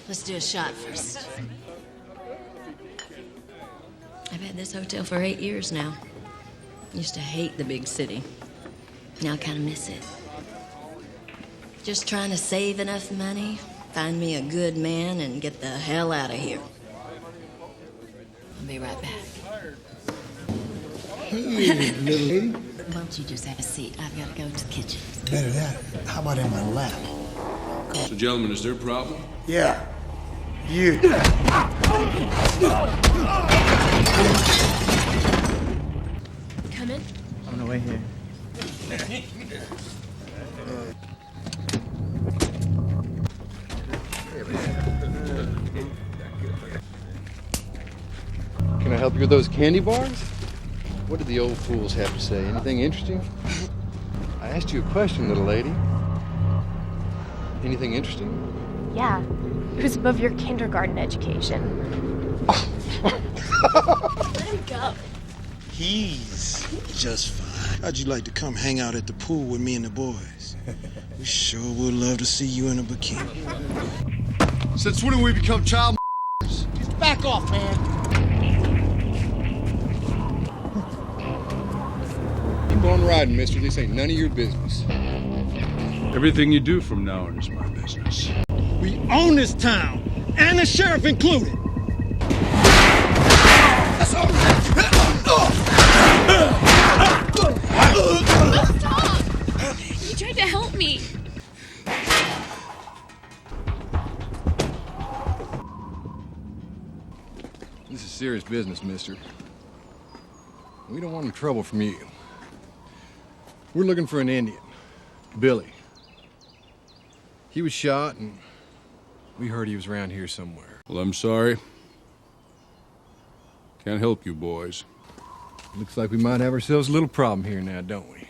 Let's do a shot first. I've had this hotel for 8 years now. Used to hate the big city. Now I kind of miss it. Just trying to save enough money, find me a good man, and get the hell out of here. I'll be right back. Hey, little lady. Won't you just have a seat? I've got to go to the kitchen. Better that. How about in my lap? So, gentlemen, is there a problem? Yeah. You. Come in. On the way here. Can I help you with those candy bars? What did the old fools have to say? Anything interesting? I asked you a question, little lady. Anything interesting? Yeah. Who's above your kindergarten education? Let him go. He's just fine. How'd you like to come hang out at the pool with me and the boys? We sure would love to see you in a bikini. Since when have we become child Back off, man. Keep on riding, mister. This ain't none of your business. Everything you do from now on is my business. We own this town, and the sheriff included. Stop! You tried to help me. This is serious business, mister. We don't want any trouble from you. We're looking for an Indian, Billy. He was shot, and we heard he was around here somewhere. Well, I'm sorry. Can't help you, boys. Looks like we might have ourselves a little problem here now, don't we?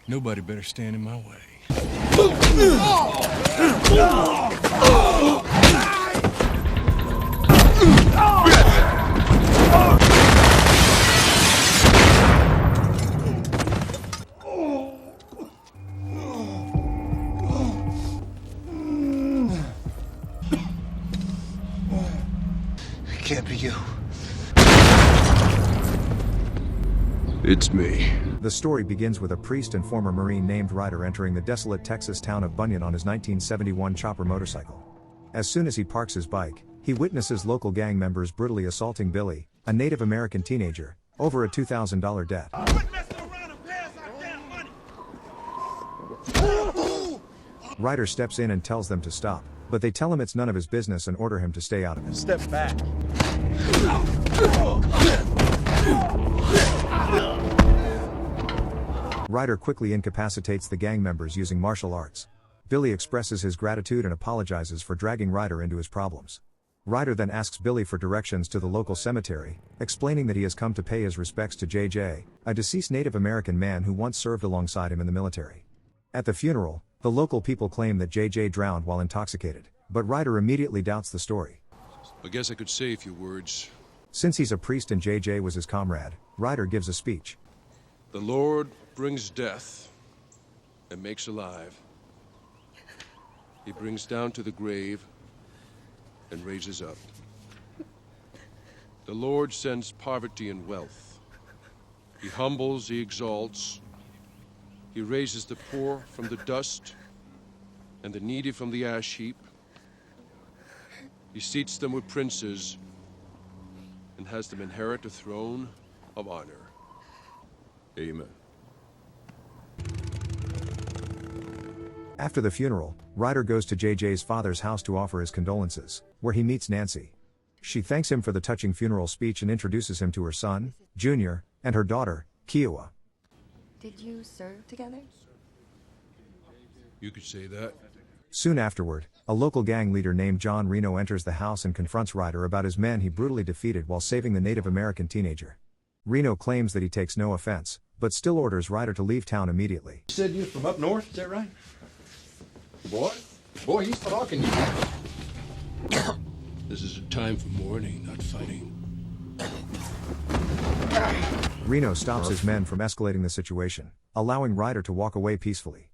Nobody better stand in my way. Can't be you. It's me. The story begins with a priest and former Marine named Ryder entering the desolate Texas town of Bunyan on his 1971 chopper motorcycle. As soon as he parks his bike, he witnesses local gang members brutally assaulting Billy, a Native American teenager, over a $2,000 debt. Ryder steps in and tells them to stop, but they tell him it's none of his business and order him to stay out of it. Step back. Ryder quickly incapacitates the gang members using martial arts. Billy expresses his gratitude and apologizes for dragging Ryder into his problems. Ryder then asks Billy for directions to the local cemetery, explaining that he has come to pay his respects to JJ, a deceased Native American man who once served alongside him in the military. At the funeral, the local people claim that JJ drowned while intoxicated, but Ryder immediately doubts the story. I guess I could say a few words. Since he's a priest and JJ was his comrade, Ryder gives a speech. The Lord brings death and makes alive. He brings down to the grave and raises up. The Lord sends poverty and wealth. He humbles, he exalts. He raises the poor from the dust and the needy from the ash heap. He seats them with princes and has them inherit a throne of honor. Amen. After the funeral, Ryder goes to JJ's father's house to offer his condolences, where he meets Nancy. She thanks him for the touching funeral speech and introduces him to her son, Junior, and her daughter, Kiowa. Did you serve together? You could say that. Soon afterward, a local gang leader named John Reno enters the house and confronts Ryder about his men he brutally defeated while saving the Native American teenager. Reno claims that he takes no offense, but still orders Ryder to leave town immediately. You said you're from up north, is that right? Boy, he's talking to you. This is a time for mourning, not fighting. Reno stops his men from escalating the situation, allowing Ryder to walk away peacefully.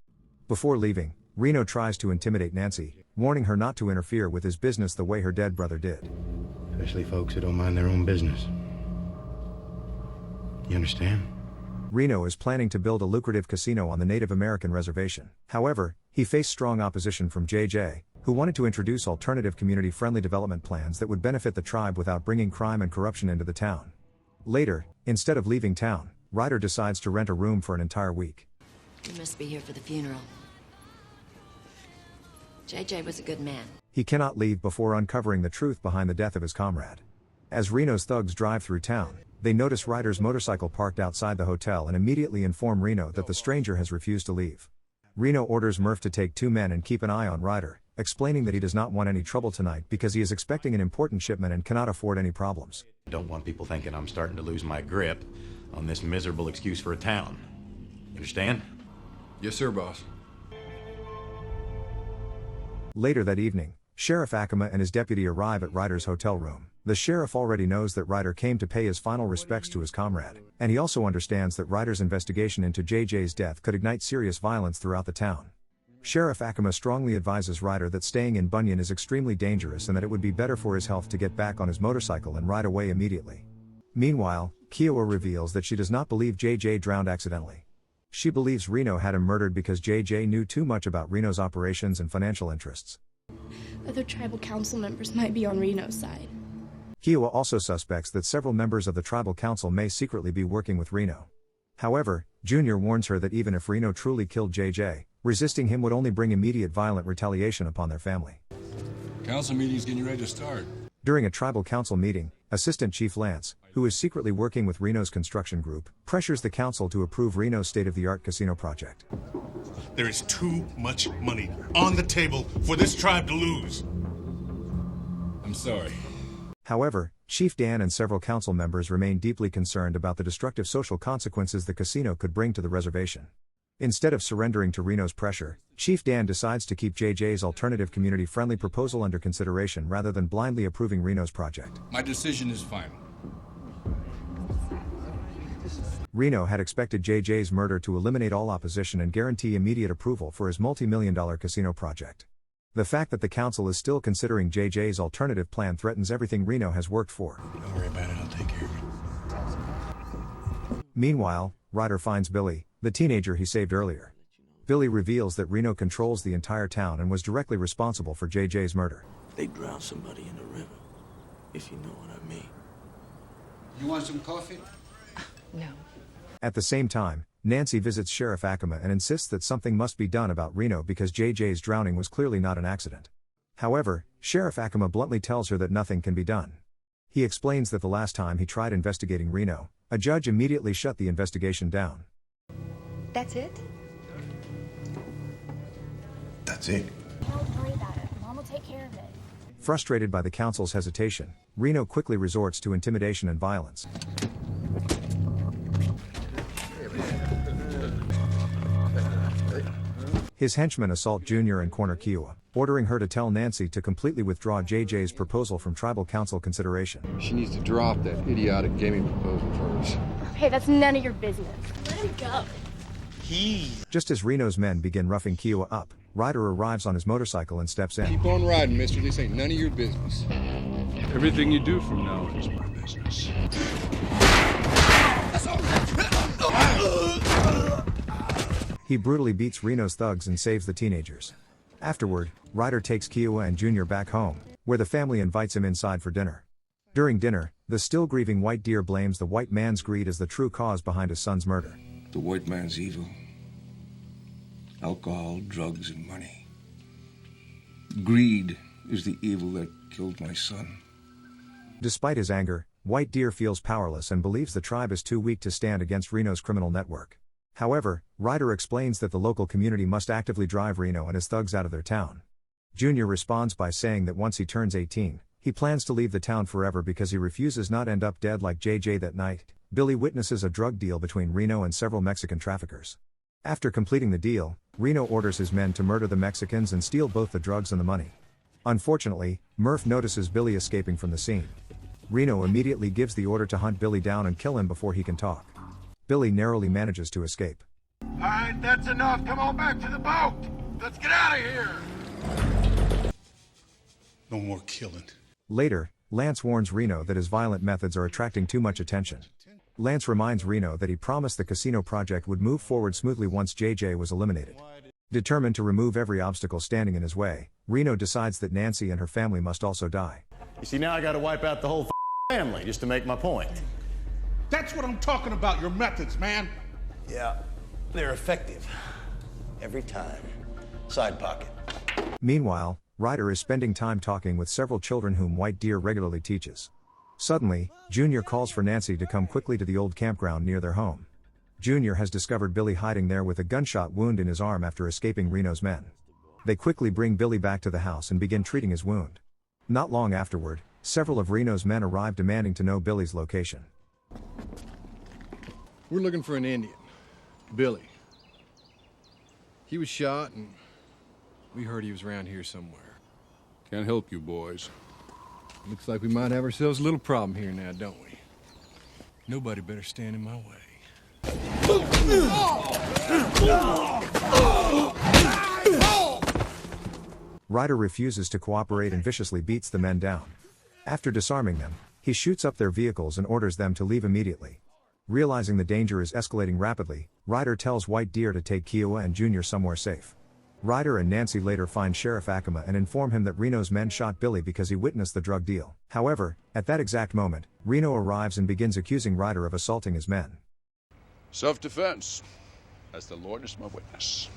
Before leaving, Reno tries to intimidate Nancy, warning her not to interfere with his business the way her dead brother did. Especially folks who don't mind their own business. You understand? Reno is planning to build a lucrative casino on the Native American reservation. However, he faced strong opposition from JJ, who wanted to introduce alternative community-friendly development plans that would benefit the tribe without bringing crime and corruption into the town. Later, instead of leaving town, Ryder decides to rent a room for an entire week. You must be here for the funeral. JJ was a good man. He cannot leave before uncovering the truth behind the death of his comrade. As Reno's thugs drive through town, they notice Ryder's motorcycle parked outside the hotel and immediately inform Reno that the stranger has refused to leave. Reno orders Murph to take 2 men and keep an eye on Ryder, explaining that he does not want any trouble tonight because he is expecting an important shipment and cannot afford any problems. I don't want people thinking I'm starting to lose my grip on this miserable excuse for a town. You understand? Yes, sir, boss. Later that evening, Sheriff Acema and his deputy arrive at Ryder's hotel room. The sheriff already knows that Ryder came to pay his final respects to his comrade, and he also understands that Ryder's investigation into JJ's death could ignite serious violence throughout the town. Sheriff Acema strongly advises Ryder that staying in Bunyan is extremely dangerous and that it would be better for his health to get back on his motorcycle and ride away immediately. Meanwhile, Kiowa reveals that she does not believe JJ drowned accidentally. She believes Reno had him murdered because JJ knew too much about Reno's operations and financial interests. Other tribal council members might be on Reno's side. Kiowa also suspects that several members of the tribal council may secretly be working with Reno. However, Junior warns her that even if Reno truly killed JJ, resisting him would only bring immediate violent retaliation upon their family. Council meeting's getting ready to start. During a tribal council meeting, Assistant Chief Lance, who is secretly working with Reno's construction group, pressures the council to approve Reno's state-of-the-art casino project. There is too much money on the table for this tribe to lose. I'm sorry. However, Chief Dan and several council members remain deeply concerned about the destructive social consequences the casino could bring to the reservation. Instead of surrendering to Reno's pressure, Chief Dan decides to keep JJ's alternative community-friendly proposal under consideration rather than blindly approving Reno's project. My decision is final. Reno had expected JJ's murder to eliminate all opposition and guarantee immediate approval for his multi-million-dollar casino project. The fact that the council is still considering JJ's alternative plan threatens everything Reno has worked for. Don't worry about it, I'll take care of it. Meanwhile, Ryder finds Billy, the teenager he saved earlier. Billy reveals that Reno controls the entire town and was directly responsible for JJ's murder. They drown somebody in the river, if you know what I mean. You want some coffee? No. At the same time, Nancy visits Sheriff Acema and insists that something must be done about Reno because JJ's drowning was clearly not an accident. However, Sheriff Acema bluntly tells her that nothing can be done. He explains that the last time he tried investigating Reno, a judge immediately shut the investigation down. That's it? That's it. Don't worry about it. Mom will take care of it. Frustrated by the council's hesitation, Reno quickly resorts to intimidation and violence. His henchmen assault Junior and corner Kiowa, ordering her to tell Nancy to completely withdraw JJ's proposal from tribal council consideration. She needs to drop that idiotic gaming proposal first. Hey, that's none of your business. Let him go. Just as Reno's men begin roughing Kiowa up, Ryder arrives on his motorcycle and steps in. Keep on riding, mister. This ain't none of your business. Everything you do from now on is my business. He brutally beats Reno's thugs and saves the teenagers. Afterward, Ryder takes Kiowa and Junior back home, where the family invites him inside for dinner. During dinner, the still grieving white deer blames the white man's greed as the true cause behind his son's murder. The white man's evil. Alcohol, drugs, and money. Greed is the evil that killed my son. Despite his anger, White Deer feels powerless and believes the tribe is too weak to stand against Reno's criminal network. However, Ryder explains that the local community must actively drive Reno and his thugs out of their town. Junior responds by saying that once he turns 18, he plans to leave the town forever because he refuses not end up dead like JJ that night. Billy witnesses a drug deal between Reno and several Mexican traffickers. After completing the deal, Reno orders his men to murder the Mexicans and steal both the drugs and the money. Unfortunately, Murph notices Billy escaping from the scene. Reno immediately gives the order to hunt Billy down and kill him before he can talk. Billy narrowly manages to escape. All right, that's enough. Come on back to the boat. Let's get out of here. No more killing. Later, Lance warns Reno that his violent methods are attracting too much attention. Lance reminds Reno that he promised the casino project would move forward smoothly once JJ was eliminated. Determined to remove every obstacle standing in his way, Reno decides that Nancy and her family must also die. You see, now I gotta wipe out the whole family just to make my point. That's what I'm talking about, your methods, man. Yeah, they're effective. Every time. Side pocket. Meanwhile, Ryder is spending time talking with several children whom White Deer regularly teaches. Suddenly, Junior calls for Nancy to come quickly to the old campground near their home. Junior has discovered Billy hiding there with a gunshot wound in his arm after escaping Reno's men. They quickly bring Billy back to the house and begin treating his wound. Not long afterward, several of Reno's men arrive demanding to know Billy's location. We're looking for an Indian, Billy. He was shot, and we heard he was around here somewhere. Can't help you, boys. Looks like we might have ourselves a little problem here now, don't we? Nobody better stand in my way. Ryder refuses to cooperate and viciously beats the men down. After disarming them, he shoots up their vehicles and orders them to leave immediately. Realizing the danger is escalating rapidly, Ryder tells White Deer to take Kiowa and Junior somewhere safe. Ryder and Nancy later find Sheriff Acoma and inform him that Reno's men shot Billy because he witnessed the drug deal. However, at that exact moment, Reno arrives and begins accusing Ryder of assaulting his men. Self-defense, as the Lord is my witness.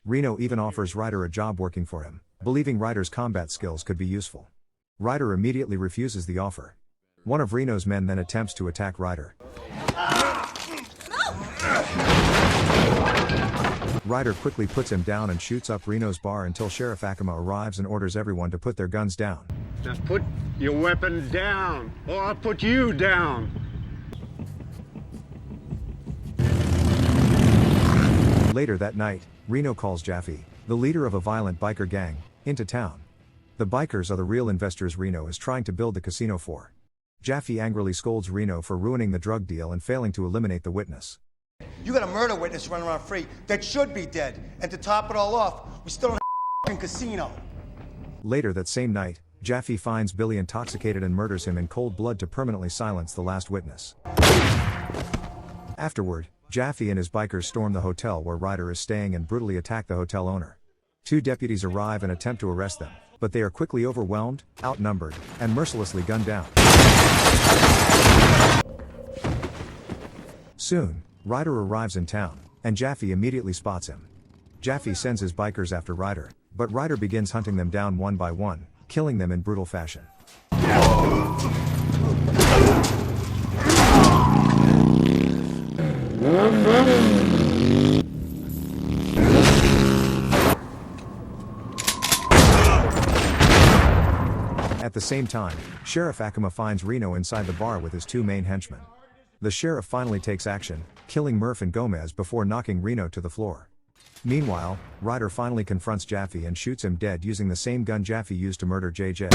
Reno even offers Ryder a job working for him, believing Ryder's combat skills could be useful. Ryder immediately refuses the offer. One of Reno's men then attempts to attack Ryder. Ryder quickly puts him down and shoots up Reno's bar until Sheriff Acoma arrives and orders everyone to put their guns down. Just put your weapons down, or I'll put you down. Later that night, Reno calls Jaffe, the leader of a violent biker gang, into town. The bikers are the real investors Reno is trying to build the casino for. Jaffe angrily scolds Reno for ruining the drug deal and failing to eliminate the witness. You got a murder witness running around free that should be dead. And to top it all off, we still don't have a casino. Later that same night, Jaffe finds Billy intoxicated and murders him in cold blood to permanently silence the last witness. Afterward, Jaffe and his bikers storm the hotel where Ryder is staying and brutally attack the hotel owner. 2 deputies arrive and attempt to arrest them, but they are quickly overwhelmed, outnumbered, and mercilessly gunned down. Soon, Ryder arrives in town, and Jaffe immediately spots him. Jaffe sends his bikers after Ryder, but Ryder begins hunting them down one by one, killing them in brutal fashion. At the same time, Sheriff Acoma finds Reno inside the bar with his 2 main henchmen. The sheriff finally takes action, killing Murph and Gomez before knocking Reno to the floor. Meanwhile, Ryder finally confronts Jaffe and shoots him dead using the same gun Jaffe used to murder JJ.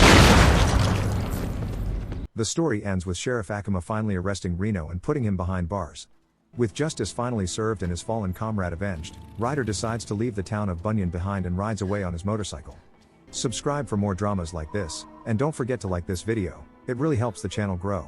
The story ends with Sheriff Acoma finally arresting Reno and putting him behind bars. With justice finally served and his fallen comrade avenged, Ryder decides to leave the town of Bunyan behind and rides away on his motorcycle. Subscribe for more dramas like this, and don't forget to like this video, it really helps the channel grow.